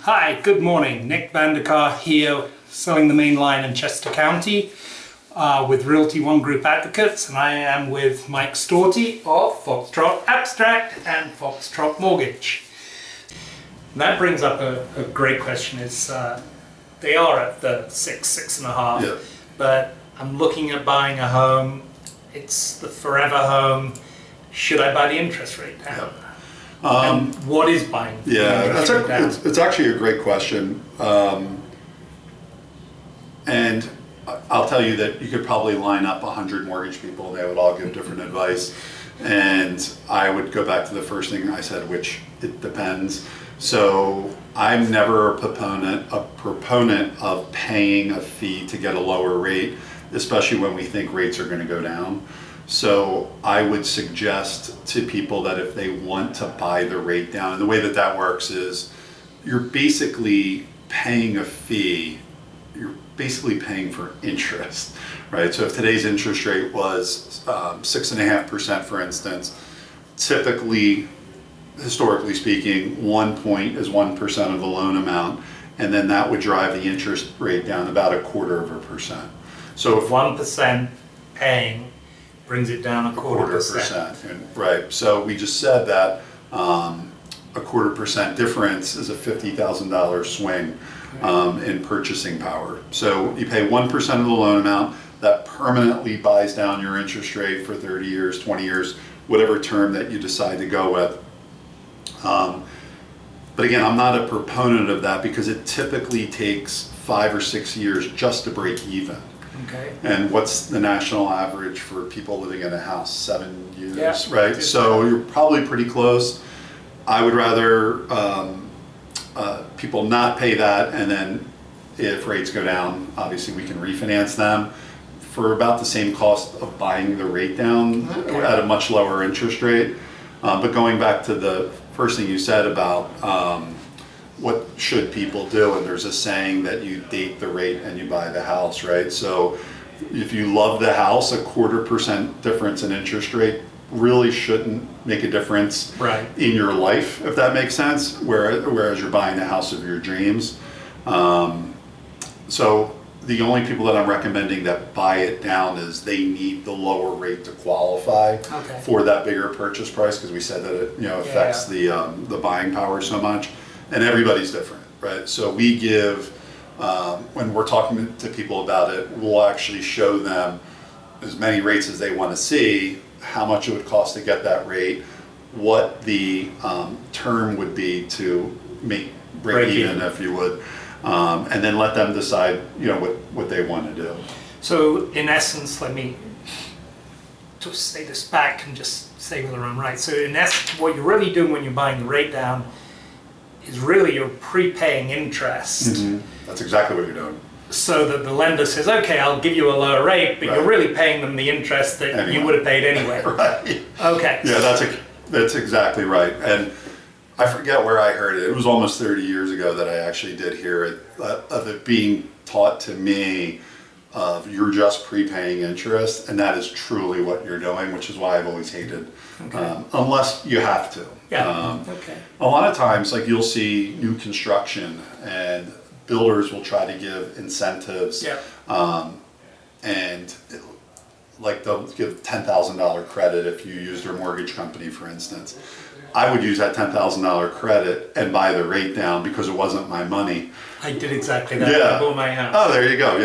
Hi, good morning. Nick Vandekar here, selling the main line in Chester County with Realty One Group Advocates, and I am with Mike Storty of Foxtrot Abstract and Foxtrot Mortgage. And that brings up a great question. They are at the 6.5, Yeah. but I'm looking at buying a home. It's the forever home. Should I buy the interest rate down? And what is buying? Yeah, it's actually a great question. And I'll tell you that you could probably line up 100 mortgage people and they would all give different advice. And I would go back to the first thing I said, which it depends. So I'm never a proponent of paying a fee to get a lower rate, especially when we think rates are going to go down. So I would suggest to people that if they want to buy the rate down, and the way that that works is you're basically paying a fee, you're basically paying for interest, right? So if today's interest rate was 6.5%, for instance, typically, historically speaking, 1 point is 1% of the loan amount, and then that would drive the interest rate down about 1/4%. So if 1% paying brings it down a quarter percent. Right. So we just said that 1/4% difference is a $50,000 swing in purchasing power. So you pay 1% of the loan amount that permanently buys down your interest rate for 30 years, 20 years, whatever term that you decide to go with. But again, I'm not a proponent of that because it typically takes 5 or 6 years just to break even. Okay. And what's the national average for people living in a house? 7 years, Yeah, right? So you're probably pretty close. I would rather people not pay that, and then if rates go down, obviously we can refinance them for about the same cost of buying the rate down at a much lower interest rate. But going back to the first thing you said about what should people do, and there's a saying that you date the rate and you buy the house, right? So if you love the house, 1/4% difference in interest rate really shouldn't make a difference in your life, if that makes sense, whereas you're buying the house of your dreams. So the only people that I'm recommending that buy it down is they need the lower rate to qualify for that bigger purchase price, because we said that it affects the buying power so much. And everybody's different, right? So we give, when we're talking to people about it, we'll actually show them as many rates as they want to see, how much it would cost to get that rate, what the term would be to break even, if you would, and then let them decide, what they want to do. So in essence, let me just say this back and just say whether I'm right. So in essence, what you're really doing when you're buying the rate down is really you're prepaying interest. Mm-hmm. That's exactly what you're doing. So that the lender says, okay, I'll give you a lower rate, but you're really paying them the interest that you would have paid anyway. Right. Okay. Yeah, that's exactly right. And I forget where I heard it. It was almost 30 years ago that I actually did hear it, of it being taught to me of you're just prepaying interest, and that is truly what you're doing, which is why I've always hated, unless you have to. Yeah. A lot of times, like you'll see new construction and builders will try to give incentives, and like they'll give $10,000 credit if you use their mortgage company, for instance. I would use that $10,000 credit and buy the rate down because it wasn't my money. I did exactly that. Yeah. I bought my house. Oh, there you go. Yeah.